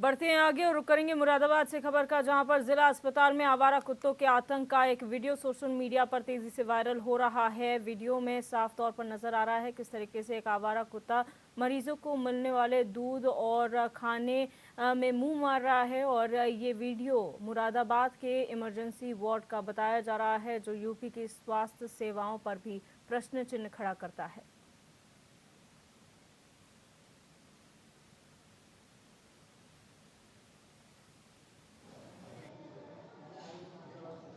बढ़ते हैं आगे और रुक करेंगे मुरादाबाद से खबर का, जहां पर जिला अस्पताल में आवारा कुत्तों के आतंक का एक वीडियो सोशल मीडिया पर तेजी से वायरल हो रहा है। वीडियो में साफ तौर पर नजर आ रहा है किस तरीके से एक आवारा कुत्ता मरीजों को मिलने वाले दूध और खाने में मुंह मार रहा है। और ये वीडियो मुरादाबाद के इमरजेंसी वार्ड का बताया जा रहा है, जो यूपी की स्वास्थ्य सेवाओं पर भी प्रश्न चिन्ह खड़ा करता है।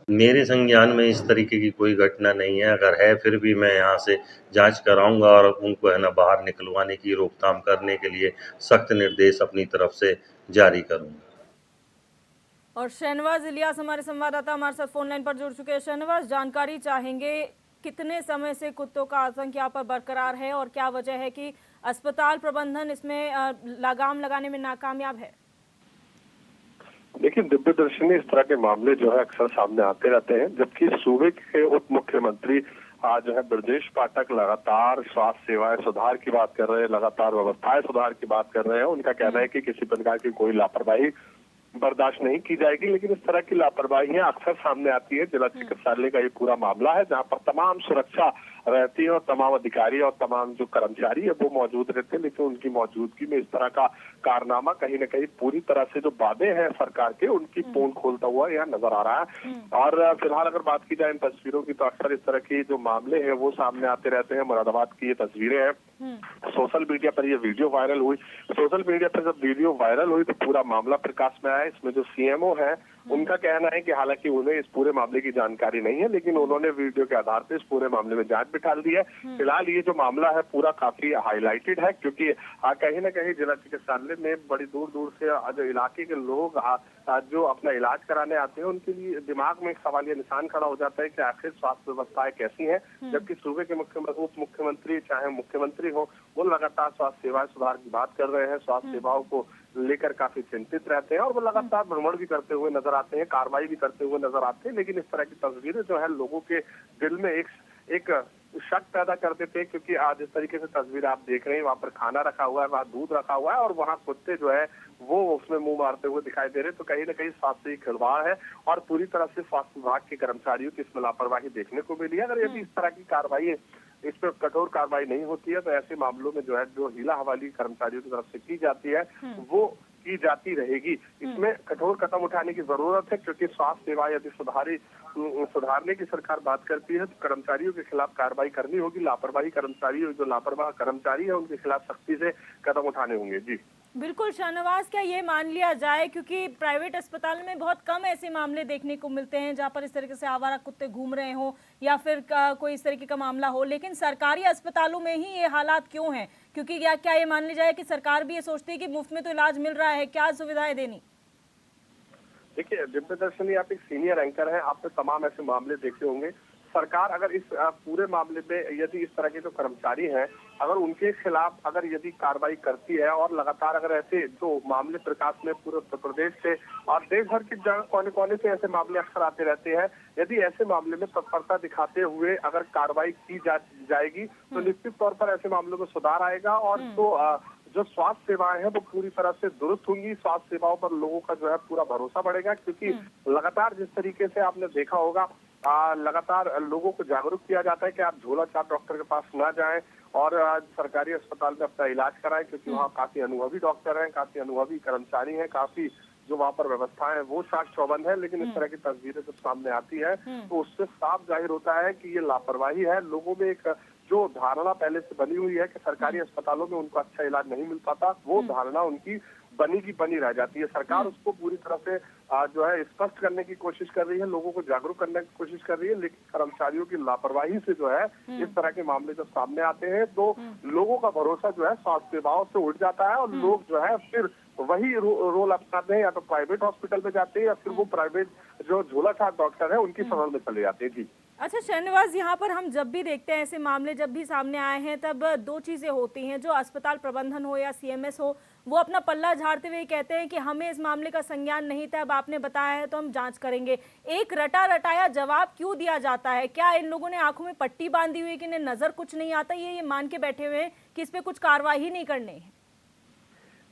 मेरे संज्ञान में इस तरीके की कोई घटना नहीं है। अगर है फिर भी मैं यहाँ से जांच कराऊंगा और उनको है ना बाहर निकलवाने की रोकथाम करने के लिए सख्त निर्देश अपनी तरफ से जारी करूंगा। और शहनवाज इलियास हमारे संवाददाता हमारे साथ फोन लाइन पर जुड़ चुके हैं। शहनवाज, जानकारी चाहेंगे कितने समय से कुत्तों का आतंक यहाँ पर बरकरार है और क्या वजह है कि अस्पताल प्रबंधन इसमें लगाम लगाने में नाकामयाब है? देखिए, दिव्य दर्शनी इस तरह के मामले जो है अक्सर सामने आते रहते हैं, जबकि सूबे के उप मुख्यमंत्री आज जो है ब्रजेश पाठक लगातार स्वास्थ्य सेवाएं सुधार की बात कर रहे हैं, लगातार व्यवस्थाएं सुधार की बात कर रहे हैं। उनका कहना है कि किसी प्रकार की कोई लापरवाही बर्दाश्त नहीं की जाएगी, लेकिन इस तरह की लापरवाहियां अक्सर सामने आती है। जिला चिकित्सालय का ये पूरा मामला है, जहां पर तमाम सुरक्षा रहती है और तमाम अधिकारी और तमाम जो कर्मचारी है वो मौजूद रहते हैं, लेकिन उनकी मौजूदगी में इस तरह का कारनामा कहीं न कहीं पूरी तरह से जो वादे हैं सरकार के, उनकी पोल खोलता हुआ यहाँ नजर आ रहा है। और फिलहाल अगर बात की जाए इन तस्वीरों की, तो अक्सर इस तरह की जो मामले हैं वो सामने आते रहते हैं। मुरादाबाद की ये तस्वीरें हैं, सोशल मीडिया पर ये वीडियो वायरल हुई। सोशल मीडिया पर जब वीडियो वायरल हुई तो पूरा मामला प्रकाश में आया। इसमें जो सीएमओ है उनका कहना है कि हालांकि उन्हें इस पूरे मामले की जानकारी नहीं है, लेकिन उन्होंने वीडियो के आधार पर इस पूरे मामले में जांच बिठा दी है। फिलहाल ये जो मामला है पूरा काफी हाईलाइटेड है, क्योंकि कहीं ना कहीं जिला चिकित्सालय में बड़ी दूर दूर से जो इलाके के लोग जो अपना इलाज कराने आते हैं, उनके लिए दिमाग में एक सवालिया निशान खड़ा हो जाता है कि आखिर स्वास्थ्य व्यवस्थाएं कैसी हैं, जबकि सूबे के उप मुख्यमंत्री चाहे मुख्यमंत्री हो, वो लगातार स्वास्थ्य सेवाएं सुधार की बात कर रहे हैं, स्वास्थ्य सेवाओं को लेकर काफी चिंतित रहते हैं और वो लगातार भ्रमण भी करते हुए नजर आते हैं, कार्रवाई भी करते हुए नजर आते हैं। लेकिन इस तरह की तस्वीरें जो है लोगों के दिल में एक शक पैदा कर देते हैं, क्योंकि आज जिस तरीके से तस्वीर आप देख रहे हैं, वहाँ पर खाना रखा हुआ है, वहाँ दूध रखा हुआ है और वहाँ कुत्ते जो है वो उसमें मुंह मारते हुए दिखाई दे रहे हैं। तो कहीं ना कहीं स्वास्थ्य की खिलवाड़ है और पूरी तरह से स्वास्थ्य विभाग के कर्मचारियों की इसमें लापरवाही देखने को मिली है। अगर यदि इस तरह की कार्रवाई, इस पर कठोर कार्रवाई नहीं होती है, तो ऐसे मामलों में जो है जो हीला हवाली कर्मचारियों की तरफ से की जाती है वो की जाती रहेगी। इसमें कठोर कदम उठाने की जरूरत है, क्योंकि स्वास्थ्य सेवा यदि सुधारने की सरकार बात करती है तो कर्मचारियों के खिलाफ कार्रवाई करनी होगी। लापरवाही कर्मचारी, जो लापरवाह कर्मचारी है, उनके खिलाफ सख्ती से कदम उठाने होंगे। जी बिल्कुल शहनवाज, क्या ये मान लिया जाए, क्योंकि प्राइवेट अस्पताल में बहुत कम ऐसे मामले देखने को मिलते हैं जहां पर इस तरीके से आवारा कुत्ते घूम रहे हों या फिर कोई इस तरीके का मामला हो, लेकिन सरकारी अस्पतालों में ही ये हालात क्यों हैं? क्योंकि क्या ये मान लिया जाए कि सरकार भी ये सोचती है कि मुफ्त में तो इलाज मिल रहा है, क्या सुविधाएं देनी? देखिए, दिव्य दर्शनी आप एक सीनियर एंकर हैं, आपने तमाम ऐसे मामले देखे होंगे। सरकार अगर इस पूरे मामले में यदि इस तरह के जो कर्मचारी हैं, अगर उनके खिलाफ अगर यदि कार्रवाई करती है और लगातार अगर ऐसे जो मामले प्रकाश में पूरे उत्तर प्रदेश से और देश भर के कोने कोने से ऐसे मामले अक्सर आते रहते हैं, यदि ऐसे मामले में तत्परता दिखाते हुए अगर कार्रवाई की जाएगी तो निश्चित तौर पर ऐसे मामलों में सुधार आएगा और जो स्वास्थ्य सेवाएं हैं वो पूरी तरह से दुरुस्त होंगी। स्वास्थ्य सेवाओं पर लोगों का जो है पूरा भरोसा बढ़ेगा, क्योंकि लगातार जिस तरीके से आपने देखा होगा, लगातार लोगों को जागरूक किया जाता है कि आप झोला छाप डॉक्टर के पास ना जाएं और सरकारी अस्पताल में अपना इलाज कराएं, क्योंकि वहाँ काफी अनुभवी डॉक्टर हैं, काफी अनुभवी कर्मचारी हैं, काफी जो वहाँ पर व्यवस्थाएं वो साख चौबंद है। लेकिन इस तरह की तस्वीरें जब सामने आती है तो उससे साफ जाहिर होता है कि ये लापरवाही है। लोगों में एक जो धारणा पहले से बनी हुई है कि सरकारी अस्पतालों में उनको अच्छा इलाज नहीं मिल पाता, वो धारणा उनकी बनी की बनी रह जाती है। सरकार उसको पूरी तरह से जो है स्पष्ट करने की कोशिश कर रही है, लोगों को जागरूक करने की कोशिश कर रही है, लेकिन कर्मचारियों की लापरवाही से जो है इस तरह के मामले जब सामने आते हैं तो लोगों का भरोसा जो है स्वास्थ्य सेवाओं से उठ जाता है और लोग जो है फिर वही रोल अपनाते हैं, या तो प्राइवेट हॉस्पिटल में जाते हैं या फिर वो प्राइवेट जो झोला छाप डॉक्टर है उनकी शरण में चले जाते हैं। जी अच्छा शहनवाज, यहाँ पर हम जब भी देखते हैं ऐसे मामले जब भी सामने आए हैं, तब दो चीजें होती हैं। जो अस्पताल प्रबंधन हो या सीएमएस हो, वो अपना पल्ला झाड़ते हुए कहते हैं कि हमें इस मामले का संज्ञान नहीं था, अब आपने बताया है तो हम जांच करेंगे। एक रटा रटाया जवाब क्यों दिया जाता है? क्या इन लोगों ने आंखों में पट्टी बांधी हुई है कि इन्हें नजर कुछ नहीं आता, ये मान के बैठे हुए हैं कि इस पे कुछ कार्रवाई नहीं करनी है?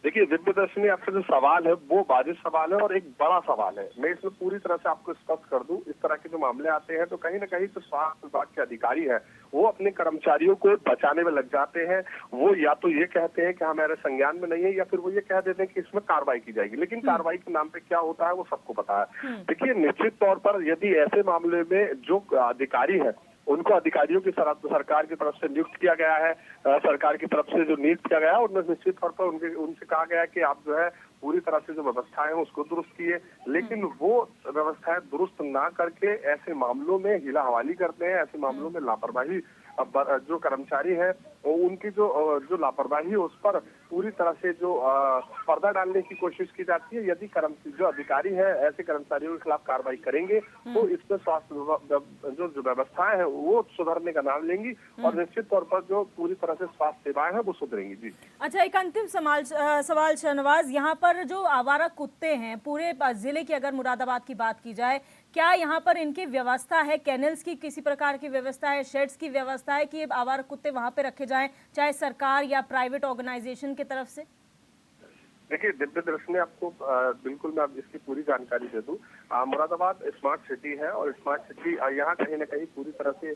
देखिए, दिव्य दर्शनी आपका जो सवाल है वो वाजिब सवाल है और एक बड़ा सवाल है। मैं इसमें पूरी तरह से आपको स्पष्ट कर दूं, इस तरह के जो मामले आते हैं तो कहीं न कहीं जो स्वास्थ्य विभाग के अधिकारी हैं, वो अपने कर्मचारियों को बचाने में लग जाते हैं। वो या तो ये कहते हैं कि हमारे संज्ञान में नहीं है, या फिर वो ये कह देते हैं कि इसमें कार्रवाई की जाएगी। लेकिन कार्रवाई के नाम पे क्या होता है वो सबको पता है। देखिए, निश्चित तौर पर यदि ऐसे मामले में जो अधिकारी है उनको अधिकारियों की सरकार की तरफ से नियुक्त किया गया है, सरकार की तरफ से जो नियुक्त किया गया है उनमें निश्चित तौर पर उनसे कहा गया है कि आप जो है पूरी तरह से जो व्यवस्थाएं हैं उसको दुरुस्त किए, लेकिन वो व्यवस्थाएं दुरुस्त ना करके ऐसे मामलों में हिला हवाली करते हैं, ऐसे मामलों में लापरवाही जो कर्मचारी है उनकी जो लापरवाही है उस पर पूरी तरह से जो पर्दा डालने की कोशिश की जाती है। यदि जो अधिकारी है ऐसे कर्मचारियों के खिलाफ कार्रवाई करेंगे तो इसमें स्वास्थ्य जो व्यवस्थाएं हैं वो सुधरने का नाम लेंगी और निश्चित तौर पर जो पूरी तरह से स्वास्थ्य सेवाएं हैं वो सुधरेंगी। जी अच्छा, एक अंतिम सवाल शहनवाज, यहाँ पर जो आवारा कुत्ते हैं पूरे जिले की अगर मुरादाबाद की बात की जाए, क्या यहाँ पर इनकी व्यवस्था है, केनल्स की किसी प्रकार की व्यवस्था है, शेड्स की व्यवस्था है कि ये आवारा कुत्ते वहां पे रखे जाएं, चाहे सरकार या प्राइवेट ऑर्गेनाइजेशन की तरफ से? देखिए, दिव्य दर्शनी आपको बिल्कुल मैं अब इसकी पूरी जानकारी दे दूं। मुरादाबाद स्मार्ट सिटी है और स्मार्ट सिटी यहाँ कहीं न कहीं पूरी तरह से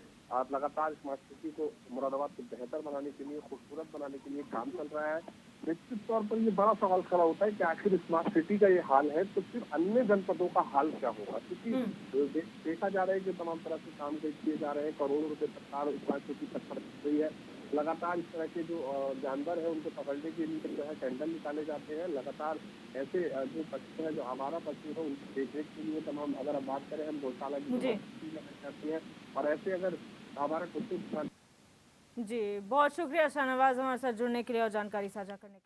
लगातार स्मार्ट सिटी को मुरादाबाद को बेहतर बनाने के लिए, खूबसूरत बनाने के लिए काम चल रहा है। निश्चित तौर पर ये बड़ा सवाल खड़ा होता है कि आखिर स्मार्ट सिटी का ये हाल है तो फिर अन्य जनपदों का हाल क्या होगा, क्योंकि देखा जा रहा है कि तमाम तरह से काम किए जा रहे हैं। करोड़ों रुपए सरकार स्मार्ट सिटी तक खर्च कर रही है। लगातार इस तरह के जो जानवर है उनको पकड़ने के लिए जो है टेंडर निकाले जाते हैं। लगातार ऐसे जो पशु है, जो आवारा पशु है, उनकी देखरेख के लिए तमाम, अगर हम बात करें हम गौशाला की लगाई जाती है और ऐसे अगर आवारा कुत्ते। जी, बहुत शुक्रिया शाहनवाज हमारे साथ जुड़ने के लिए और जानकारी साझा करने के लिए।